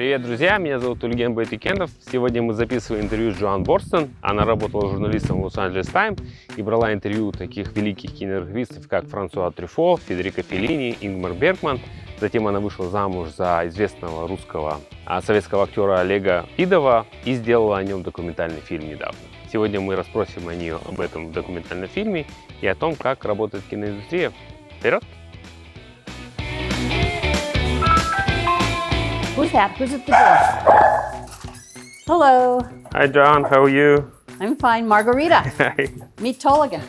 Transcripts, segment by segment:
Привет, друзья! Меня зовут Tulegen Baitukenov. Сегодня мы записываем интервью с Joan Borsten. Она работала журналистом в Лос-Анджелес Таймс и брала интервью у таких великих кинематографистов, как Франсуа Трюфо, Федерико Феллини, Ингмар Бергман. Затем она вышла замуж за известного русского советского актера Олега Видова и сделала о нем документальный фильм недавно. Сегодня мы расспросим о нее об этом документальном фильме и о том, как работает киноиндустрия. Вперед! Who's that? Who's at the door? Hello. Hi, Joan. How are you? I'm fine. Margarita. Hi. Meet Tulegen.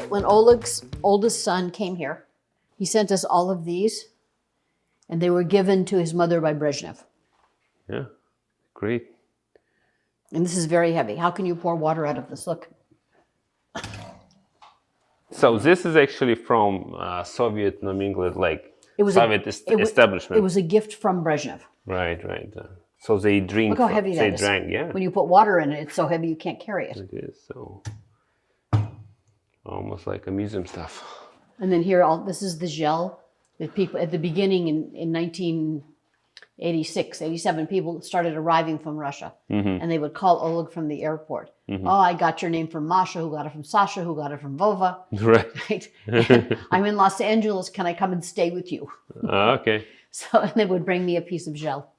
When Oleg's oldest son came here, he sent us all of these, and they were given to his mother by Brezhnev. Yeah, great. And this is very heavy. How can you pour water out of this? Look. So this is actually from Soviet nomenclature, like Soviet establishment. It was a gift from Brezhnev. Right. So they drink. Look how heavy that is. They drank, yeah. When you put water in it, it's so heavy you can't carry it. It is so almost like a museum stuff. And then here, this is the gel that people at the beginning in 1986, 87, people started arriving from Russia, and they would call Oleg from the airport. Oh, I got your name from Masha, who got it from Sasha, who got it from Vova. Right. I'm in Los Angeles. Can I come and stay with you? Okay. So and they would bring me a piece of gel.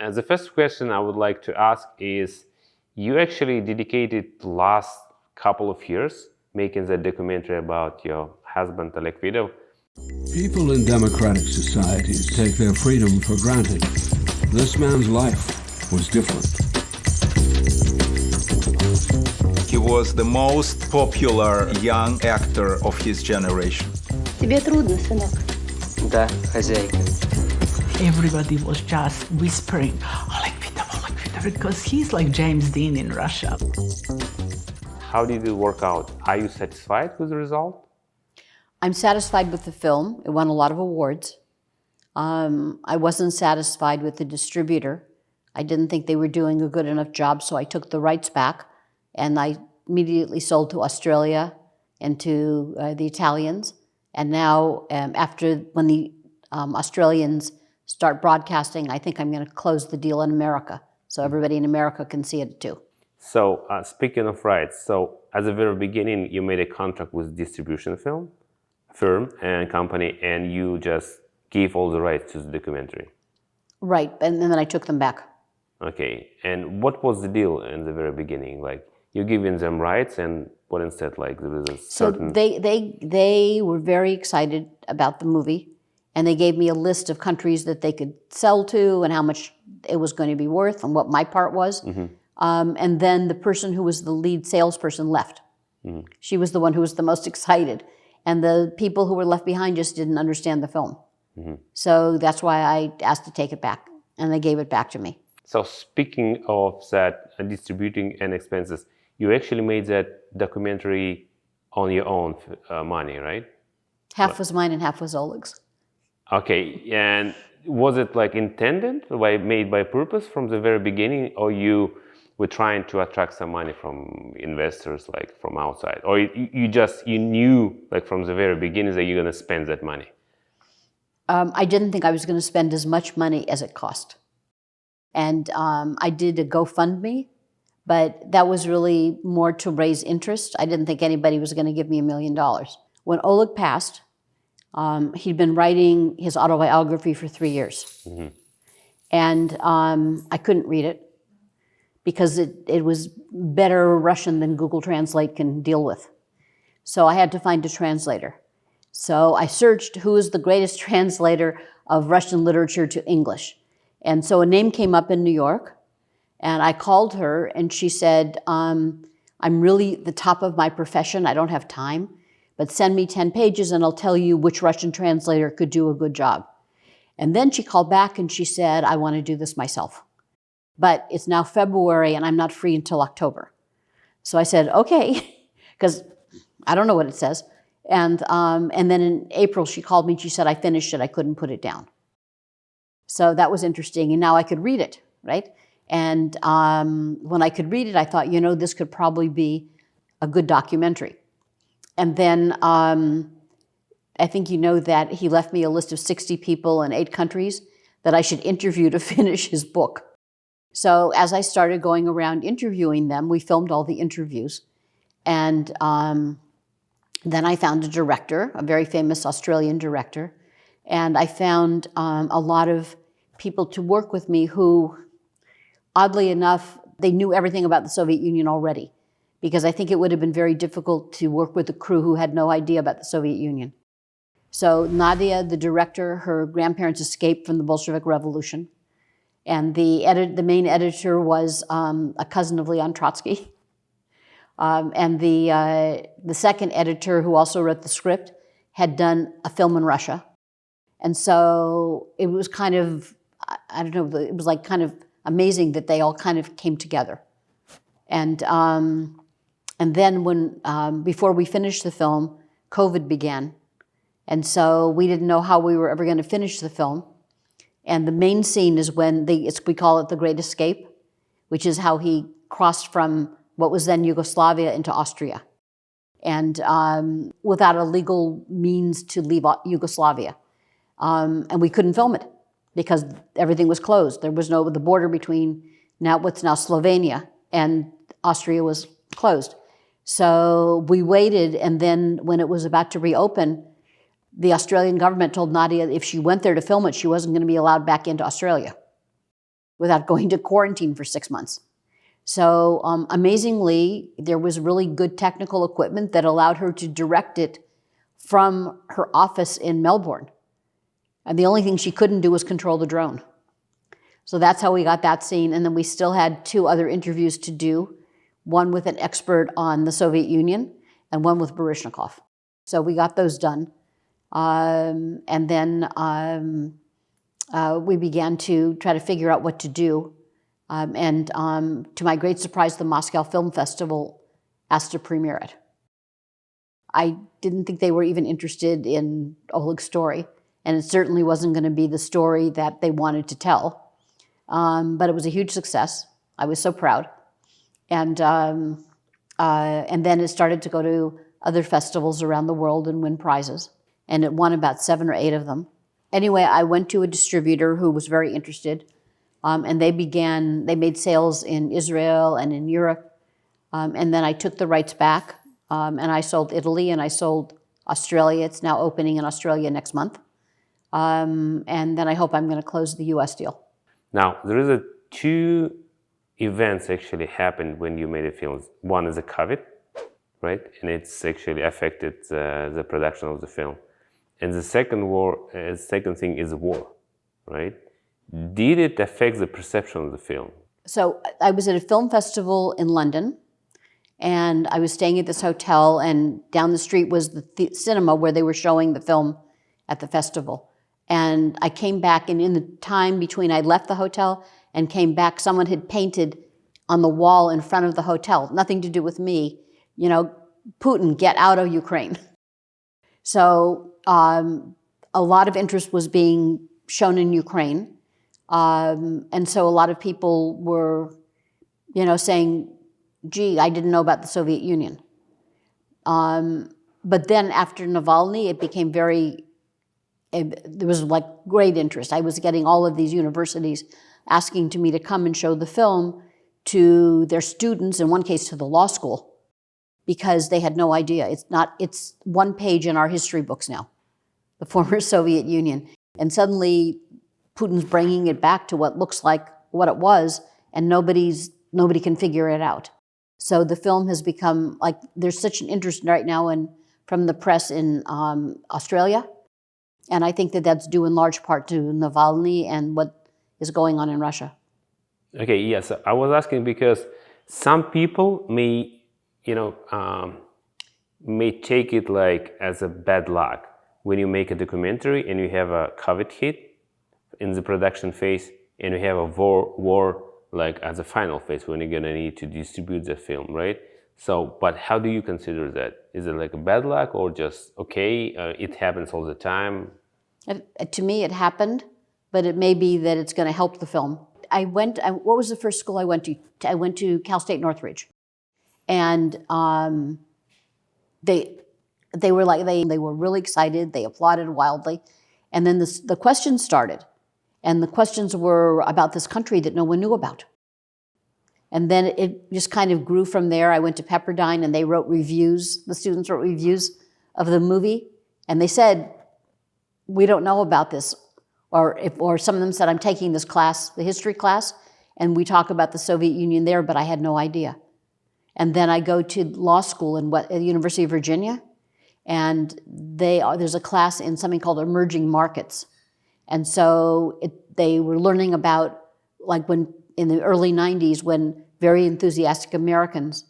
The first question I would like to ask is, you actually dedicated the last couple of years making the documentary about your husband, Oleg Vidov. People in democratic societies take their freedom for granted. This man's life was different. He was the most popular young actor of his generation. Тебе трудно, сынок? Да, хозяйка. Everybody was just whispering, Oleg Vidov, because he's like James Dean in Russia. How did it work out? Are you satisfied with the result? I'm satisfied with the film. It won a lot of awards. I wasn't satisfied with the distributor. I didn't think they were doing a good enough job, so I took the rights back and I immediately sold to Australia and to the Italians. And now, when the Australians start broadcasting, I think I'm going to close the deal in America, so everybody in America can see it too. So, speaking of rights, so at the very beginning, you made a contract with distribution firm and company, and you just gave all the rights to the documentary. Right, and then I took them back. Okay, and what was the deal in the very beginning? Like, you giving them rights, and what instead, like, there was a certain... So they were very excited about the movie, and they gave me a list of countries that they could sell to and how much it was going to be worth and what my part was. And then the person who was the lead salesperson left. She was the one who was the most excited. And the people who were left behind just didn't understand the film. So that's why I asked to take it back, and they gave it back to me. So speaking of that, distributing and expenses, you actually made that documentary on your own money, right? Half was mine and half was Oleg's. Okay, and was it like intended, made by purpose from the very beginning, or you were trying to attract some money from investors, like from outside, or you knew like from the very beginning that you're going to spend that money? I didn't think I was going to spend as much money as it cost, and I did a GoFundMe, but that was really more to raise interest. I didn't think anybody was going to give me $1 million. When Oleg passed, he'd been writing his autobiography for 3 years. And I couldn't read it because it was better Russian than Google Translate can deal with. So I had to find a translator. So I searched who is the greatest translator of Russian literature to English. And so a name came up in New York, and I called her, and she said, I'm really the top of my profession. I don't have time. But send me 10 pages and I'll tell you which Russian translator could do a good job. And then she called back and she said, I want to do this myself. But it's now February and I'm not free until October. So I said, okay, because I don't know what it says. And then in April she called me and she said, I finished it, I couldn't put it down. So that was interesting, and now I could read it, right? And when I could read it, I thought, this could probably be a good documentary. And then I think you know that he left me a list of 60 people in 8 countries that I should interview to finish his book. So as I started going around interviewing them, we filmed all the interviews. And then I found a director, a very famous Australian director. And I found a lot of people to work with me who, oddly enough, they knew everything about the Soviet Union already. Because I think it would have been very difficult to work with a crew who had no idea about the Soviet Union. So Nadia, the director, her grandparents escaped from the Bolshevik Revolution. And the main editor was a cousin of Leon Trotsky. And the second editor, who also wrote the script, had done a film in Russia. And so it was kind of, I don't know, it was like kind of amazing that they all kind of came together. And then when, before we finished the film, COVID began. And so we didn't know how we were ever going to finish the film. And the main scene is when we call it the Great Escape, which is how he crossed from what was then Yugoslavia into Austria. And without a legal means to leave Yugoslavia. And we couldn't film it because everything was closed. There was the border between what's now Slovenia and Austria was closed. So we waited, and then when it was about to reopen, the Australian government told Nadia if she went there to film it, she wasn't going to be allowed back into Australia without going to quarantine for 6 months. So amazingly, there was really good technical equipment that allowed her to direct it from her office in Melbourne. And the only thing she couldn't do was control the drone. So that's how we got that scene. And then we still had 2 other interviews to do, one with an expert on the Soviet Union and one with Baryshnikov. So we got those done. And then we began to try to figure out what to do. And to my great surprise, the Moscow Film Festival asked to premiere it. I didn't think they were even interested in Oleg's story, and it certainly wasn't going to be the story that they wanted to tell. But it was a huge success. I was so proud. And then it started to go to other festivals around the world and win prizes. And it won about 7 or 8 of them. Anyway, I went to a distributor who was very interested. And they made sales in Israel and in Europe. And then I took the rights back, and I sold Italy, and I sold Australia. It's now opening in Australia next month. And then I hope I'm going to close the US deal. Now, there is 2 events actually happened when you made a film. One is a COVID, right? And it's actually affected the production of the film. And the second thing is war, right? Did it affect the perception of the film? So I was at a film festival in London, and I was staying at this hotel, and down the street was the cinema where they were showing the film at the festival. And I came back, and in the time between I left the hotel and came back, someone had painted on the wall in front of the hotel, nothing to do with me, Putin, get out of Ukraine. So a lot of interest was being shown in Ukraine. And so a lot of people were, saying, gee, I didn't know about the Soviet Union. But then after Navalny, it became there was like great interest. I was getting all of these universities asking me to come and show the film to their students, in one case to the law school, because they had no idea. It's one page in our history books now, the former Soviet Union. And suddenly Putin's bringing it back to what looks like what it was, and nobody can figure it out. So the film has become there's such an interest right now from the press in Australia, and I think that's due in large part to Navalny and what is going on in Russia. Okay, yes, I was asking because some people may take it as a bad luck when you make a documentary and you have a COVID hit in the production phase, and you have a war as a final phase when you're gonna need to distribute the film, right? So, but how do you consider that? Is it a bad luck, or just okay, it happens all the time? To me, it happened, but it may be that it's going to help the film. what was the first school I went to? I went to Cal State Northridge. And they were like, they were really excited. They applauded wildly. And then the questions started. And the questions were about this country that no one knew about. And then it just kind of grew from there. I went to Pepperdine and they wrote reviews. The students wrote reviews of the movie. And they said, we don't know about this. Or some of them said, I'm taking this class, the history class, and we talk about the Soviet Union there, but I had no idea. And then I go to law school at the University of Virginia, and there's a class in something called emerging markets. And so they were learning about, like when in the early 90s, when very enthusiastic Americans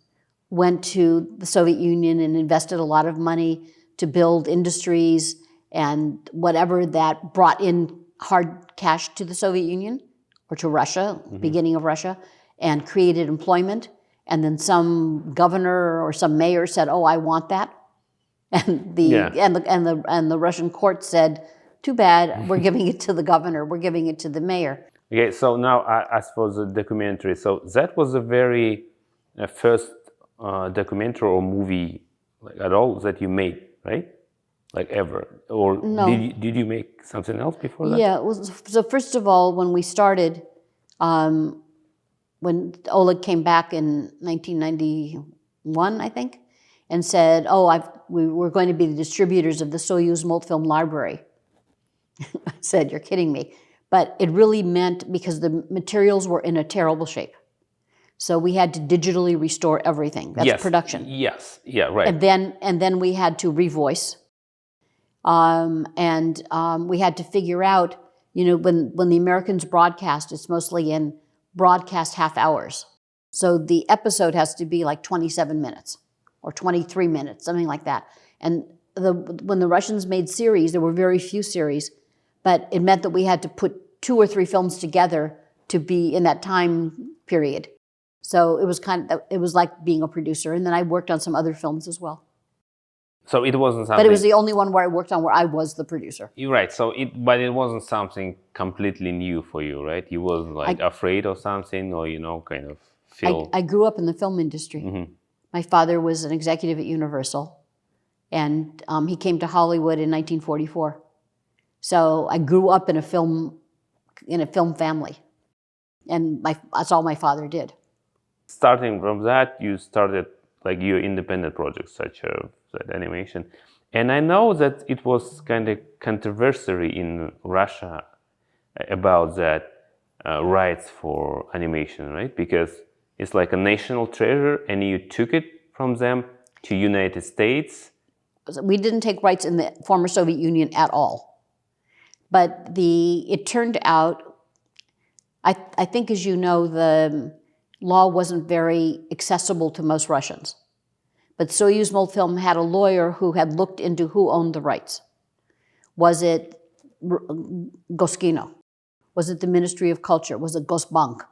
went to the Soviet Union and invested a lot of money to build industries and whatever that brought in hard cash to the Soviet Union or to Russia, beginning of Russia, and created employment. And then some governor or some mayor said, "Oh, I want that," and the Russian court said, "Too bad, we're giving it to the governor. We're giving it to the mayor." Okay, so now I suppose the documentary. So that was the very first documentary or movie, like at all, that you made, right? Like ever, or No. did you make something else before that? Yeah. Well, so first of all, when we started. When Oleg came back in 1991, I think, and said, we're going to be the distributors of the Soyuz Multfilm Library. I said, you're kidding me. But it really meant because the materials were in a terrible shape. So we had to digitally restore everything. That's production. Yes, yeah, right. And then we had to revoice. We had to figure out, when the Americans broadcast, it's mostly in broadcast half hours. So the episode has to be like 27 minutes or 23 minutes, something like that. And when the Russians made series, there were very few series, but it meant that we had to put 2 or 3 films together to be in that time period. So it was like being a producer. And then I worked on some other films as well. So it wasn't something. But it was the only one where I worked on where I was the producer. You're right. But it wasn't something completely new for you, right? You wasn't afraid of something, or kind of feel. I grew up in the film industry. Mm-hmm. My father was an executive at Universal, and he came to Hollywood in 1944. So I grew up in a film family, and that's all my father did. Starting from that, you started like your independent projects, such as that animation. And I know that it was kind of controversy in Russia about that rights for animation, right? Because it's like a national treasure, and you took it from them to United States. We didn't take rights in the former Soviet Union at all. But it turned out, I think, as you know, the law wasn't very accessible to most Russians. But Soyuz Multfilm had a lawyer who had looked into who owned the rights. Was it Goskino? Was it the Ministry of Culture? Was it Gosbank?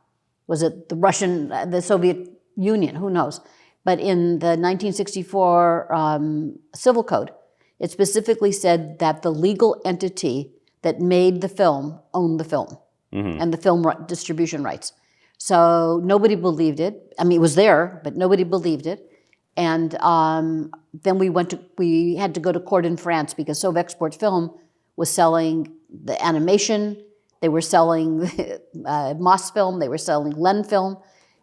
Was it the Soviet Union? Who knows? But in the 1964 Civil Code, it specifically said that the legal entity that made the film owned the film and the film distribution rights. So nobody believed it. I mean, it was there, but nobody believed it. And then we had to go to court in France because Sovexport Film was selling the animation, they were selling Mosfilm, they were selling Lenfilm,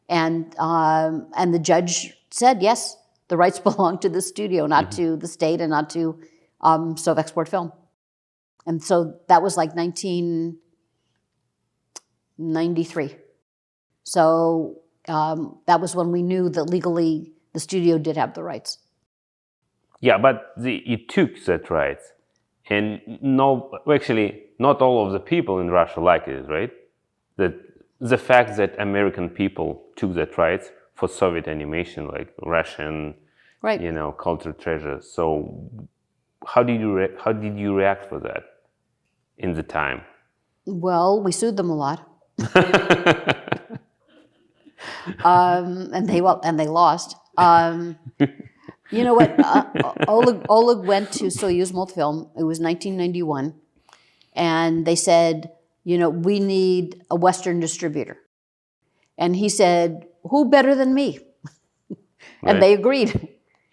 and the judge said, yes, the rights belong to the studio, not to the state and not to Sovexport Film. And so that was like 1993. So that was when we knew that legally the studio did have the rights. Yeah, but you took that rights, and actually, not all of the people in Russia like it, right? The fact that American people took that rights for Soviet animation, like Russian, right, culture treasures. So, how did you react for that in the time? Well, we sued them a lot. And they lost. You know what? Oleg went to Soyuz Multfilm. It was 1991, and they said, we need a Western distributor. And he said, who better than me? And Right. they agreed.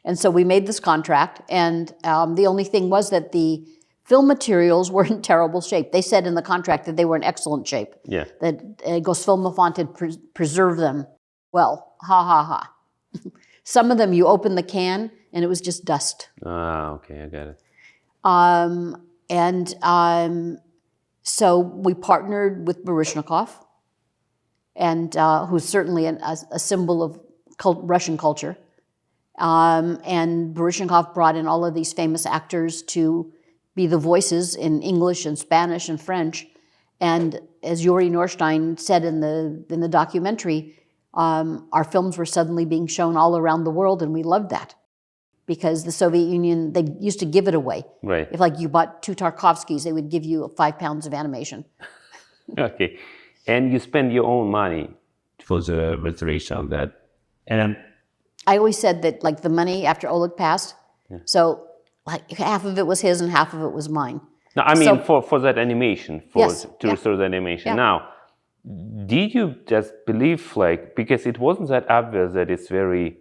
And so we made this contract. And the only thing was that the film materials were in terrible shape. They said in the contract that they were in excellent shape. Yeah. That Gosfilmofond had preserved them well. Ha, ha, ha. Some of them, you open the can, and it was just dust. Ah, okay, I got it. So we partnered with Baryshnikov, and who's certainly a symbol of Russian culture. And Baryshnikov brought in all of these famous actors to be the voices in English and Spanish and French. And as Yuri Norstein said in the documentary, our films were suddenly being shown all around the world, and we loved that. Because the Soviet Union, they used to give it away. Right. If you bought 2 Tarkovskys, they would give you 5 pounds of animation. Okay. And you spend your own money for the restoration of that. And I always said that the money after Oleg passed, so half of it was his and half of it was mine. no, I mean for that animation, Yes, to restore the animation. Yeah. Now, did you just believe because it wasn't that obvious that it's very,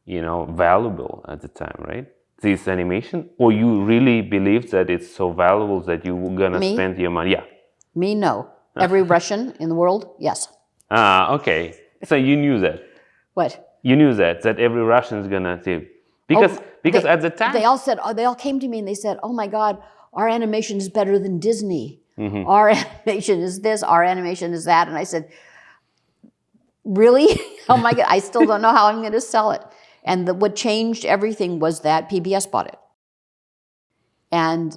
valuable at the time, right? This animation, or you really believed that it's so valuable that you were gonna Me? spend your money? Yeah. Me, no. Every Russian in the world, yes. Ah, okay. So you knew that. What? You knew that every Russian is gonna see, because they, at the time they all said, they all came to me and they said, "Oh my God, our animation is better than Disney. Mm-hmm. Our animation is this. Our animation is that." And I said, "Really? Oh my God, I still don't know how I'm going to sell it." And what changed everything was that PBS bought it, and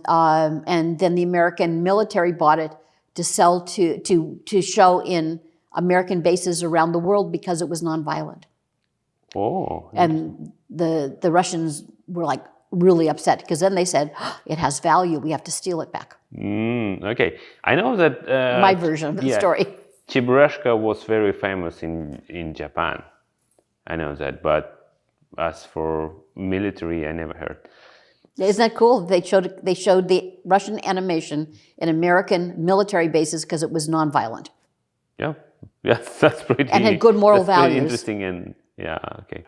then the American military bought it to sell to show in American bases around the world because it was nonviolent. Oh. And the Russians were really upset because then they said, it has value, we have to steal it back. Okay. I know that My version of the story. Cheburashka was very famous in Japan. I know that, but as for military, I never heard. Isn't that cool? They showed the Russian animation in American military bases because it was nonviolent. Yeah. Yes, that's pretty. And had good moral that's pretty values. Interesting and yeah, okay.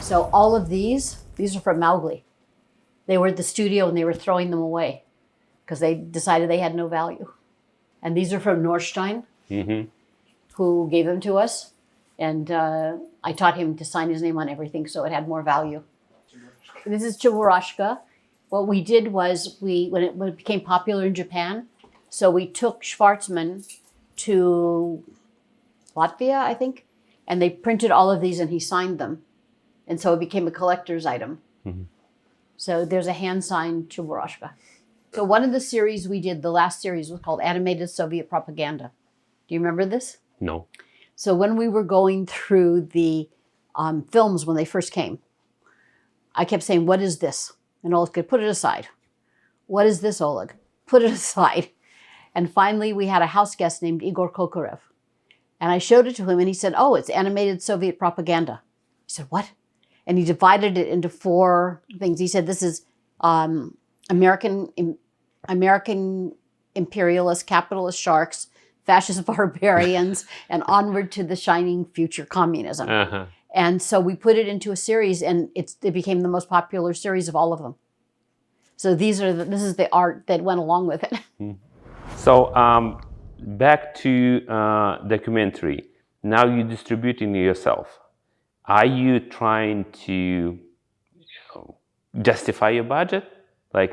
So all of these are from Mowgli. They were at the studio and they were throwing them away because they decided they had no value. And these are from Norstein, who gave them to us. And I taught him to sign his name on everything so it had more value. This is Cheburashka. What we did was, when it became popular in Japan, so we took Schwarzman to Latvia, I think, and they printed all of these and he signed them. And so it became a collector's item. So there's a hand-signed Cheburashka. So one of the series we did, the last series, was called Animated Soviet Propaganda. Do you remember this? No. So when we were going through the films when they first came, I kept saying, "What is this?" And Oleg could put it aside. "What is this, Oleg? Put it aside." And finally, we had a house guest named Igor Kokorev. And I showed it to him and he said, "Oh, it's Animated Soviet Propaganda." I said, "What?" And he divided it into 4 things. He said, "This is American imperialist, capitalist sharks, fascist barbarians, and onward to the shining future communism." And so we put it into a series, and it became the most popular series of all of them. So this is the art that went along with it. So back to documentary. Now you're distributing yourself. Are you trying to justify your budget,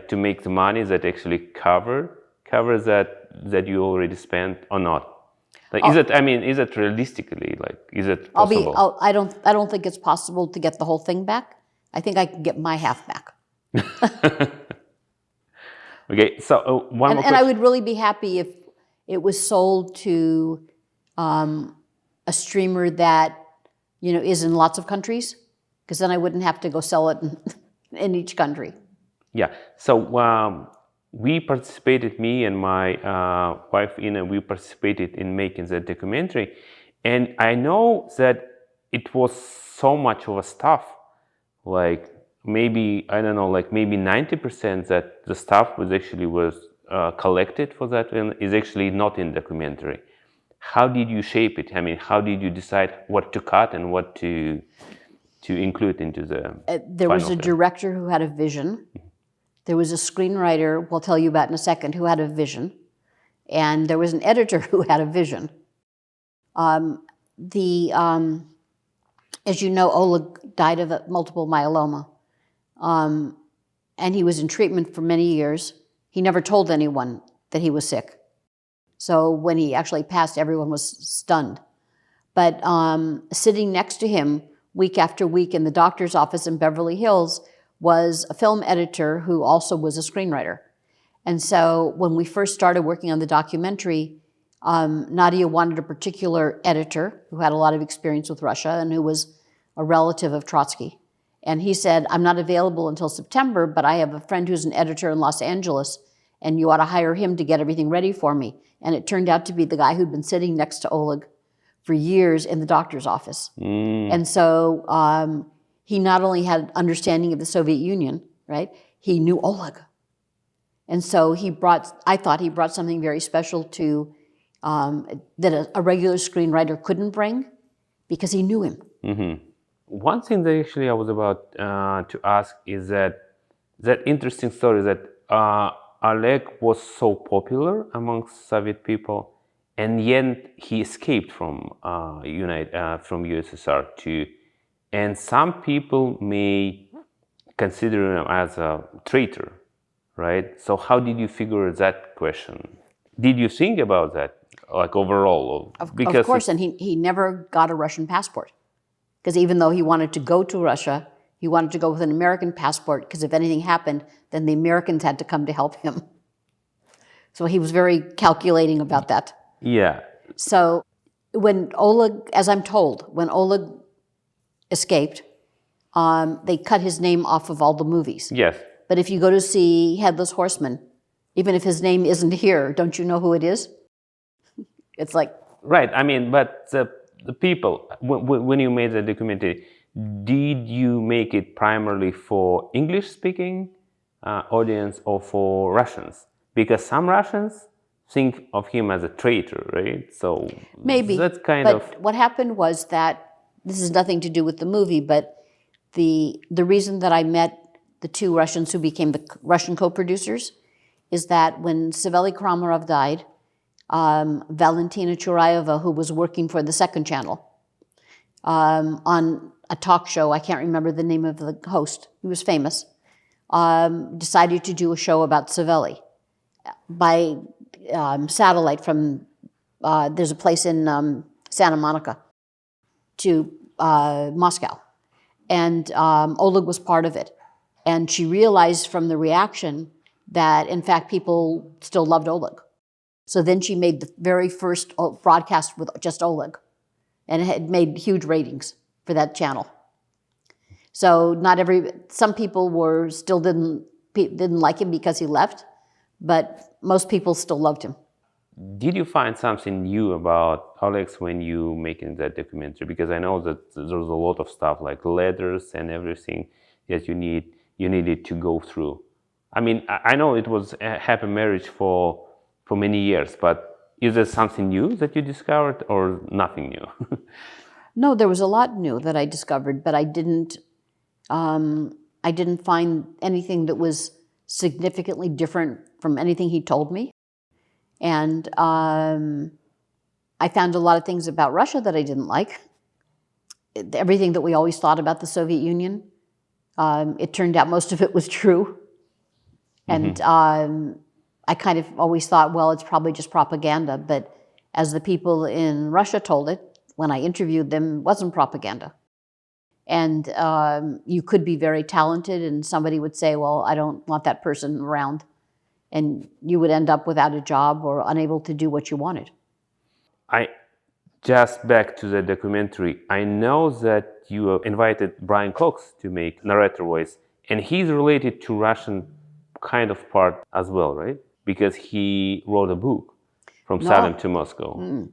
to make the money that actually cover that you already spent or not? Is it realistically, is it possible? I don't think it's possible to get the whole thing back. I think I can get my half back. Okay, so one more question. And I would really be happy if it was sold to a streamer that is in lots of countries, because then I wouldn't have to go sell it in each country. Yeah. So we participated, me and my wife Ina, we participated in making that documentary, and I know that it was so much of a stuff, like maybe, I don't know, like maybe 90% that the stuff was collected for that and is actually not in documentary. How did you shape it? I mean, how did you decide what to cut and what to include into the There was a film? director who had a vision. There was a screenwriter, we'll tell you about in a second, who had a vision. And there was an editor who had a vision. As you know, Oleg died of multiple myeloma. And he was in treatment for many years. He never told anyone that he was sick. So when he actually passed, everyone was stunned. But sitting next to him week after week in the doctor's office in Beverly Hills was a film editor who also was a screenwriter. And so when we first started working on the documentary, Nadia wanted a particular editor who had a lot of experience with Russia and who was a relative of Trotsky. And he said, I'm not available until September, but I have a friend who's an editor in Los Angeles, and you ought to hire him to get everything ready for me. And it turned out to be the guy who'd been sitting next to Oleg for years in the doctor's office. And so he not only had understanding of the Soviet Union, right? He knew Oleg. And so I thought he brought something very special to, that a regular screenwriter couldn't bring, because he knew him. Mm-hmm. One thing that actually I was about to ask is that interesting story that Oleg was so popular amongst Soviet people, and yet he escaped from USSR and some people may consider him as a traitor, right? So how did you figure that question? Did you think about that, like overall? Of course, and he never got a Russian passport. Because even though he wanted to go to Russia, he wanted to go with an American passport, because if anything happened, then the Americans had to come to help him. So he was very calculating about that. Yeah. So when Oleg, as I'm told, when Oleg escaped, they cut his name off of all the movies. Yes. But if you go to see Headless Horseman, even if his name isn't here, don't you know who it is? It's like... Right, I mean, but the people, when you made the documentary, did you make it primarily for English-speaking audience or for Russians? Because some Russians think of him as a traitor, right? So maybe that's kind but of... what happened was that, this has nothing to do with the movie, but the reason that I met the two Russians who became the Russian co-producers is that when Savelly Kramarov died, Valentina Churayeva, who was working for the Second Channel, on a talk show, I can't remember the name of the host, he was famous, decided to do a show about Savelly by satellite from, there's a place in Santa Monica, to Moscow. And Oleg was part of it. And she realized from the reaction that, in fact, people still loved Oleg. So then she made the very first broadcast with just Oleg. And it had made huge ratings for that channel. So some people still didn't like him because he left, but most people still loved him. Did you find something new about Alex when you making that documentary? Because I know that there's a lot of stuff like letters and everything that you needed to go through. I mean, I know it was a happy marriage for many years, but is there something new that you discovered or nothing new? No, there was a lot new that I discovered, but I didn't find anything that was significantly different from anything he told me. And I found a lot of things about Russia that I didn't like. Everything that we always thought about the Soviet Union, it turned out most of it was true. And I kind of always thought, well, it's probably just propaganda. But as the people in Russia told it, when I interviewed them, it wasn't propaganda. And you could be very talented and somebody would say, well, I don't want that person around. And you would end up without a job or unable to do what you wanted. Just back to the documentary, I know that you invited Brian Cox to make narrator voice, and he's related to Russian kind of part as well, right? Because he wrote a book, From Salem to Moscow.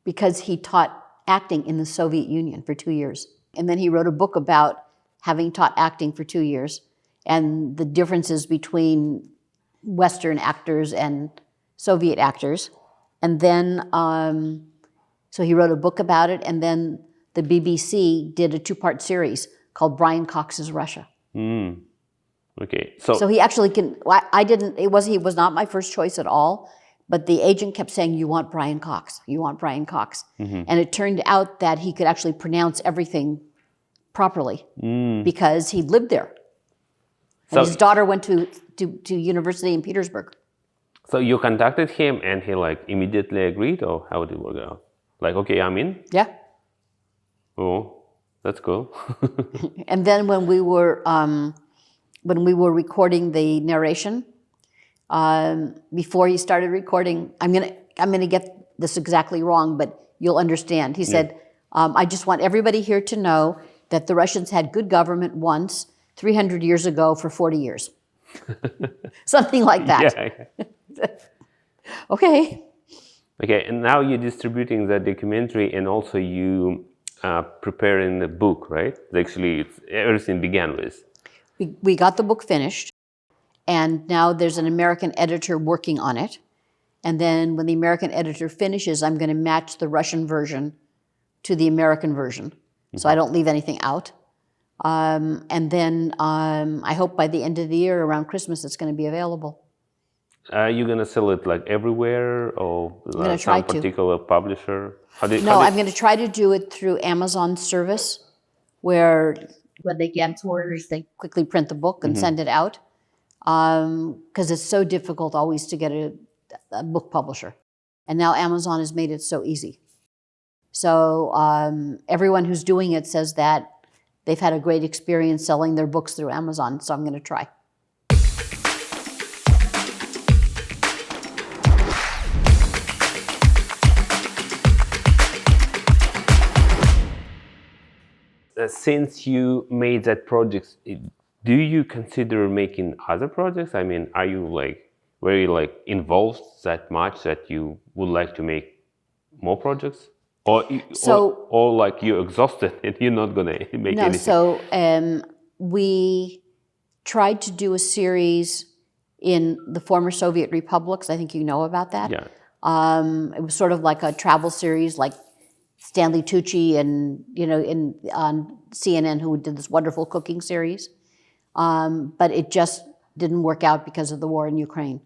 Because he taught acting in the Soviet Union for 2 years. And then he wrote a book about having taught acting for 2 years and the differences between Western actors and Soviet actors. And then, so he wrote a book about it, and then the BBC did a 2-part series called Brian Cox's Russia. Okay, So he actually can, he was not my first choice at all, but the agent kept saying, you want Brian Cox, you want Brian Cox. And it turned out that he could actually pronounce everything properly because he lived there. And his daughter went to university in Petersburg. So you contacted him and he like immediately agreed, or how did it work out? Like, okay, I'm in? Yeah. Oh, that's cool. And then when we were recording the narration, before he started recording, I'm gonna get this exactly wrong, but you'll understand. He said, I just want everybody here to know that the Russians had good government once, 300 years ago, for 40 years. Something like that. Yeah. Okay. Okay, and now you're distributing the documentary and also you preparing the book, right? Actually, everything began with. We got the book finished, and now there's an American editor working on it. And then when the American editor finishes, I'm going to match the Russian version to the American version, so I don't leave anything out. And then I hope by the end of the year, around Christmas, it's going to be available. Are you going to sell it like everywhere, or some particular publisher? I'm going to try to do it through Amazon service, where when they get orders, they quickly print the book and send it out. Because it's so difficult always to get a book publisher. And now Amazon has made it so easy. So everyone who's doing it says that they've had a great experience selling their books through Amazon, so I'm going to try. Since you made that project, do you consider making other projects? I mean, are you like very like involved that much that you would like to make more projects? Or like you're exhausted and you're not going to make anything? So we tried to do a series in the former Soviet republics. I think you know about that. Yeah. It was sort of like a travel series, like Stanley Tucci and, on CNN, who did this wonderful cooking series. But it just didn't work out because of the war in Ukraine.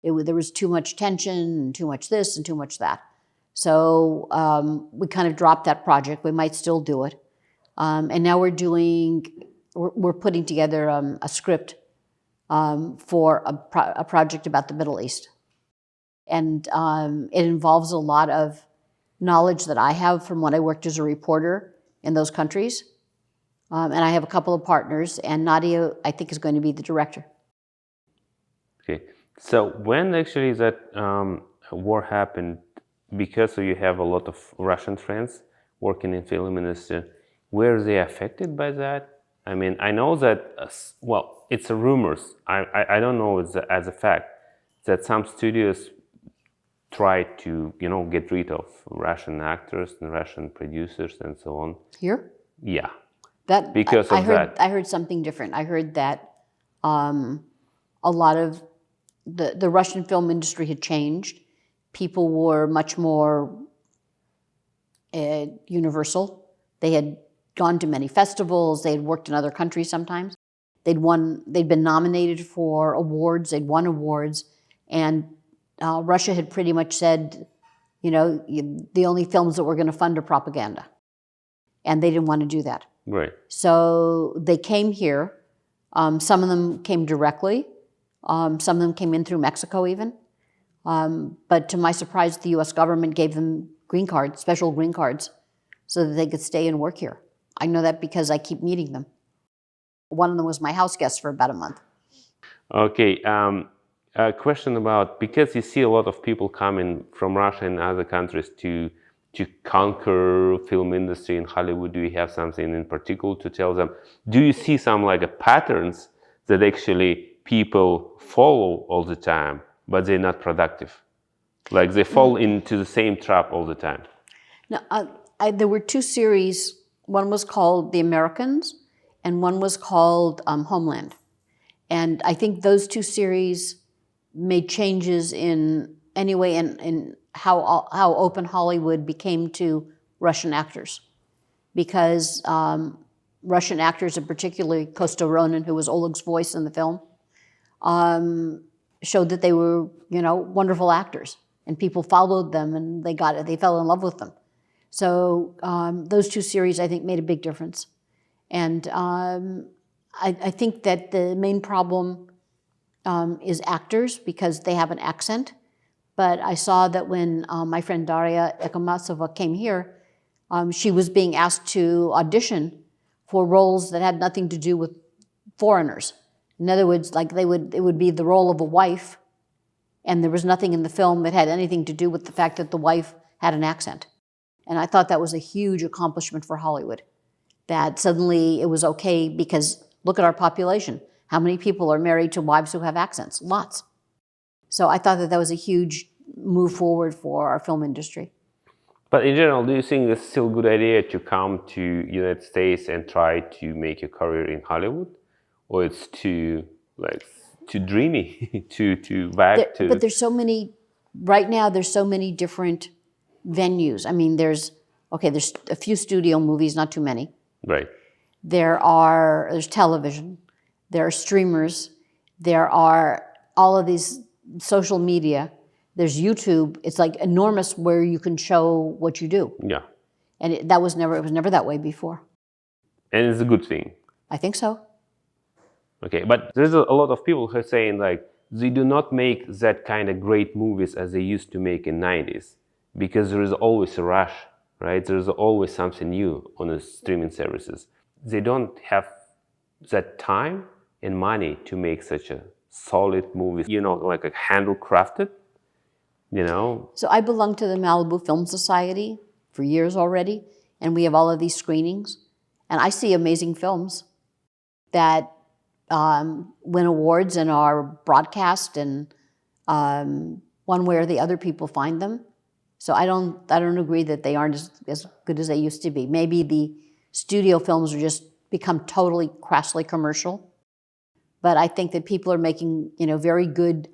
There was too much tension and too much this and too much that. So we kind of dropped that project. We might still do it. And now we're putting together a script for a project about the Middle East. And it involves a lot of knowledge that I have from when I worked as a reporter in those countries. And I have a couple of partners, and Nadia, I think, is going to be the director. Okay. So when actually that war happened, because you have a lot of Russian friends working in film industry, were they affected by that? I mean, I know that, it's a rumors. I don't know as a fact that some studios try to, get rid of Russian actors and Russian producers and so on. Here? Yeah. I heard something different. I heard that a lot of the Russian film industry had changed. People were much more universal. They had gone to many festivals. They had worked in other countries sometimes. They'd been nominated for awards. They'd won awards. And Russia had pretty much said, the only films that we're going to fund are propaganda. And they didn't want to do that. Right. So they came here. Some of them came directly. Some of them came in through Mexico even. But to my surprise, the U.S. government gave them green cards, special green cards, so that they could stay and work here. I know that because I keep meeting them. One of them was my house guest for about a month. Okay. A question about, because you see a lot of people coming from Russia and other countries to conquer film industry in Hollywood, do you have something in particular to tell them? Do you see some patterns that actually people follow all the time, but they're not productive? Like they fall into the same trap all the time? No, there were two series. One was called The Americans, and one was called Homeland. And I think those two series made changes in how open Hollywood became to Russian actors, because Russian actors, and particularly Kosta Ronin, who was Oleg's voice in the film, showed that they were, wonderful actors, and people followed them, and they fell in love with them. So those two series, I think, made a big difference. And I think that the main problem is actors, because they have an accent. But I saw that when my friend Daria Ekomasova came here, she was being asked to audition for roles that had nothing to do with foreigners. In other words, like it would be the role of a wife, and there was nothing in the film that had anything to do with the fact that the wife had an accent. And I thought that was a huge accomplishment for Hollywood, that suddenly it was okay, because look at our population. How many people are married to wives who have accents? Lots. So I thought that was a huge move forward for our film industry. But in general, do you think it's still a good idea to come to United States and try to make a career in Hollywood? Or it's too dreamy to back to... But there's so many, right now there's so many different venues. I mean, there's a few studio movies, not too many. Right. There's television, there are streamers, there are all of these social media, there's YouTube. It's like enormous, where you can show what you do. Yeah. And it was never that way before. And it's a good thing. I think so. Okay, but there's a lot of people who are saying they do not make that kind of great movies as they used to make in 90s, because there is always a rush, right? There's always something new on the streaming services. They don't have that time and money to make such a solid movie, like a handcrafted, So I belong to the Malibu Film Society for years already, and we have all of these screenings, and I see amazing films that win awards and are broadcast, and one way or the other people find them. So I don't agree that they aren't as good as they used to be. Maybe the studio films are just become totally crassly commercial, but I think that people are making very good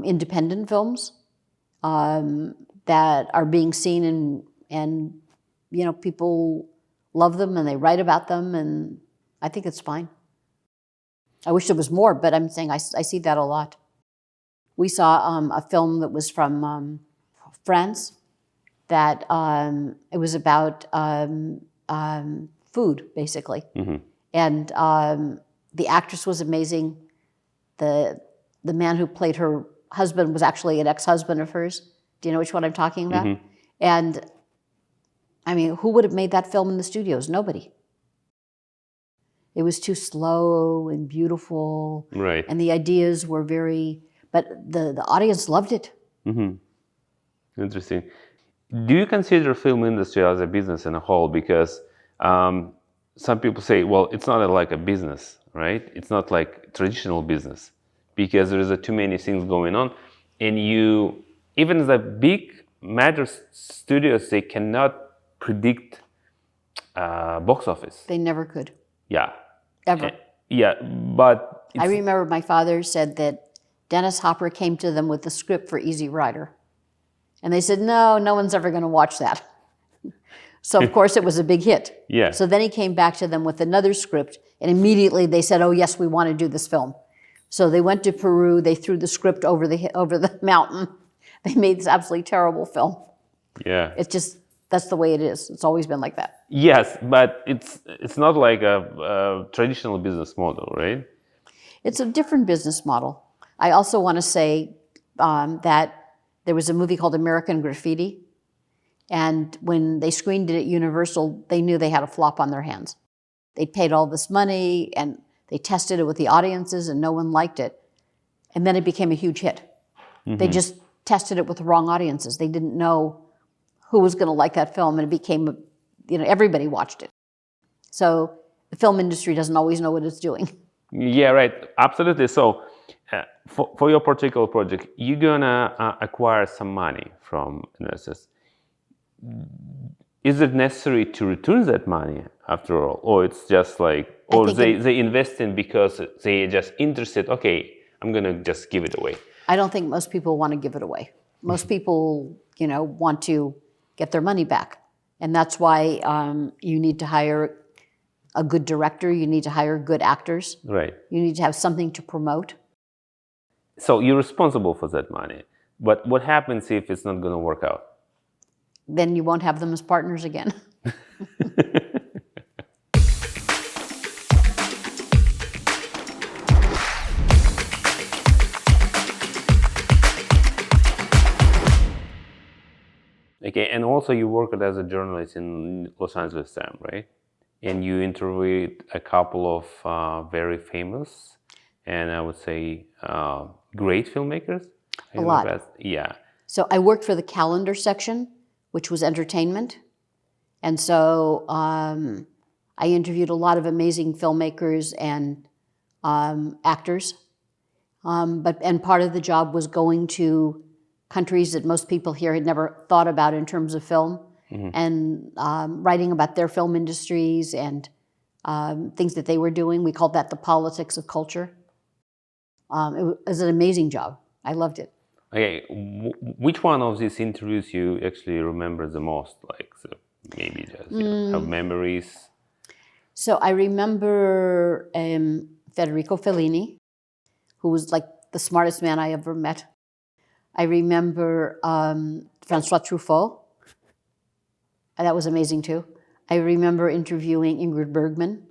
independent films that are being seen, and people love them and they write about them, and I think it's fine. I wish there was more, but I'm saying I see that a lot. We saw a film that was from France, that it was about food, basically. Mm-hmm. And the actress was amazing. The man who played her husband was actually an ex-husband of hers. Do you know which one I'm talking about? Mm-hmm. And I mean, who would have made that film in the studios? Nobody. It was too slow and beautiful. Right. And the ideas were but the audience loved it. Mm-hmm. Interesting. Do you consider film industry as a business in a whole? Because some people say, well, it's not like a business, right? It's not like traditional business, because there is too many things going on. And even the big major studios, they cannot predict box office. They never could. Yeah. Ever. Yeah, but... I remember my father said that Dennis Hopper came to them with the script for Easy Rider. And they said, no one's ever going to watch that. So, of course, it was a big hit. Yeah. So then he came back to them with another script, and immediately they said, oh, yes, we want to do this film. So they went to Peru, they threw the script over the mountain. They made this absolutely terrible film. Yeah. That's the way it is. It's always been like that. Yes, but it's not like a traditional business model, right? It's a different business model. I also want to say that there was a movie called American Graffiti, and when they screened it at Universal, they knew they had a flop on their hands. They paid all this money, and they tested it with the audiences, and no one liked it. And then it became a huge hit. Mm-hmm. They just tested it with the wrong audiences. They didn't know who was going to like that film, and it became, everybody watched it. So the film industry doesn't always know what it's doing. Yeah, right. Absolutely. So for your particular project, you're going to acquire some money from investors. is it necessary to return that money after all, or it's just like, or they invest in because they just interested? Okay, I'm gonna just give it away. I don't think most people want to give it away. Most people, want to get their money back, and that's why you need to hire a good director. You need to hire good actors. Right. You need to have something to promote. So you're responsible for that money, but what happens if it's not gonna work out? Then you won't have them as partners again. Okay, and also you worked as a journalist in Los Angeles Times, right? And you interviewed a couple of very famous and I would say great filmmakers. A lot. Yeah. So I worked for the calendar section, which was entertainment. And so I interviewed a lot of amazing filmmakers and actors. And part of the job was going to countries that most people here had never thought about in terms of film, and writing about their film industries and things that they were doing. We called that the politics of culture. It was an amazing job. I loved it. Okay, which one of these interviews you actually remember the most? Like, so maybe just have memories. So I remember Federico Fellini, who was like the smartest man I ever met. I remember Francois Truffaut. That was amazing too. I remember interviewing Ingrid Bergman.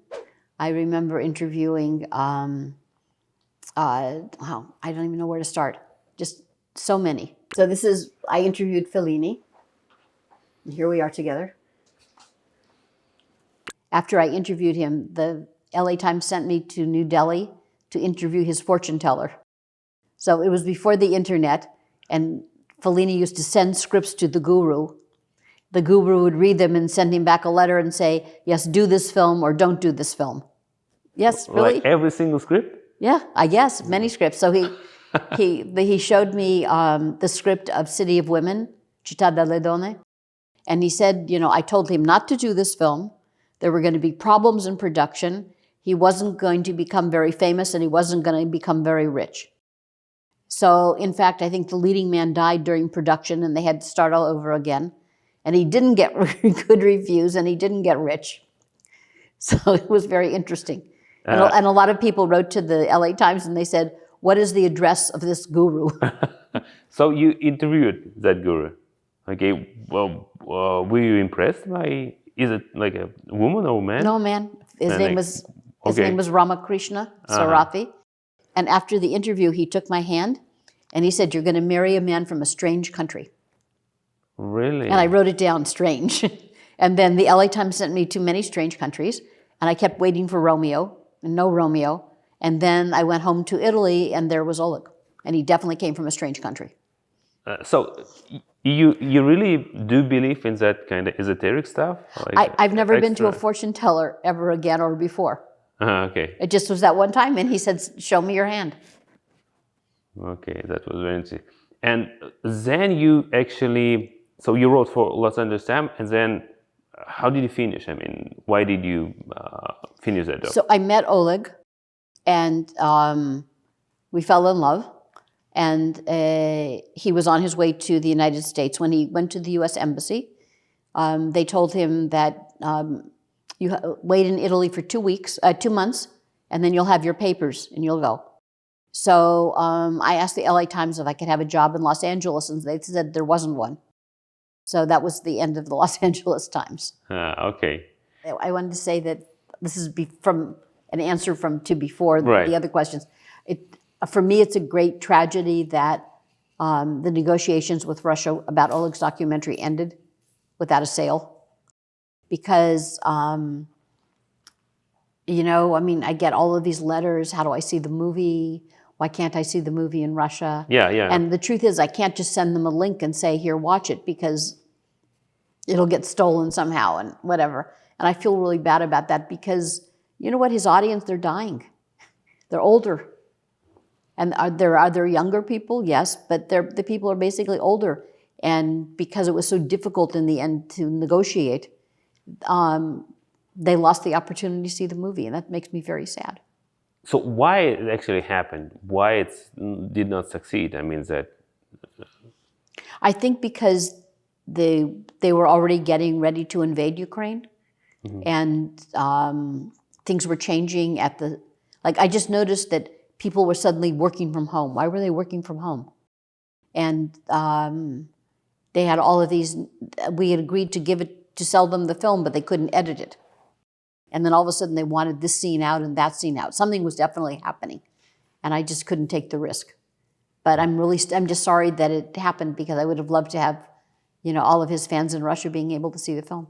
I remember interviewing, wow, I don't even know where to start. Just so many. So I interviewed Fellini. And here we are together. After I interviewed him, the LA Times sent me to New Delhi to interview his fortune teller. So it was before the internet, and Fellini used to send scripts to the guru. The guru would read them and send him back a letter and say, yes, do this film or don't do this film. Yes, really? Like every single script? Yeah, I guess, many scripts. So he showed me the script of City of Women, Città delle Donne, and he said, I told him not to do this film. There were going to be problems in production. He wasn't going to become very famous, and he wasn't going to become very rich. So, in fact, I think the leading man died during production, and they had to start all over again. And he didn't get good reviews, and he didn't get rich. So it was very interesting. And a lot of people wrote to the LA Times, and they said, what is the address of this guru? So you interviewed that guru. Okay, well, were you impressed by, is it like a woman or a man? No, man. His name was Ramakrishna Sarathy. And after the interview, he took my hand, and he said, you're going to marry a man from a strange country. Really? And I wrote it down, strange. And then the LA Times sent me to many strange countries, and I kept waiting for Romeo, and no Romeo. And then I went home to Italy, and there was Oleg. And he definitely came from a strange country. So you really do believe in that kind of esoteric stuff? Like I've never been to a fortune teller ever again or before. Okay. It just was that one time, and he said, show me your hand. Okay, that was very interesting. And then you actually, so you wrote for Los Angeles Times, and then how did you finish? I mean, why did you finish that job? So I met Oleg, and we fell in love. And he was on his way to the United States. When he went to the U.S. Embassy, they told him that you wait in Italy for 2 months, and then you'll have your papers and you'll go. So I asked the LA Times if I could have a job in Los Angeles, and they said there wasn't one. So that was the end of the Los Angeles Times. Okay. I wanted to say that this is from an answer to before right. The other questions. For me, it's a great tragedy that the negotiations with Russia about Oleg's documentary ended without a sale. Because, I get all of these letters. How do I see the movie? Why can't I see the movie in Russia? Yeah. And the truth is, I can't just send them a link and say, here, watch it, because it'll get stolen somehow and whatever. And I feel really bad about that because, you know what, his audience, they're dying. They're older. And there are younger people? Yes, but the people are basically older. And because it was so difficult in the end to negotiate, they lost the opportunity to see the movie, and that makes me very sad. So why it actually happened? Why it did not succeed? I mean that. I think because they were already getting ready to invade Ukraine, and things were changing at the. Like I just noticed that people were suddenly working from home. Why were they working from home? And they had all of these. We had agreed to sell them the film, but they couldn't edit it. And then all of a sudden they wanted this scene out and that scene out. Something was definitely happening, and I just couldn't take the risk. But I'm just sorry that it happened, because I would have loved to have, all of his fans in Russia being able to see the film.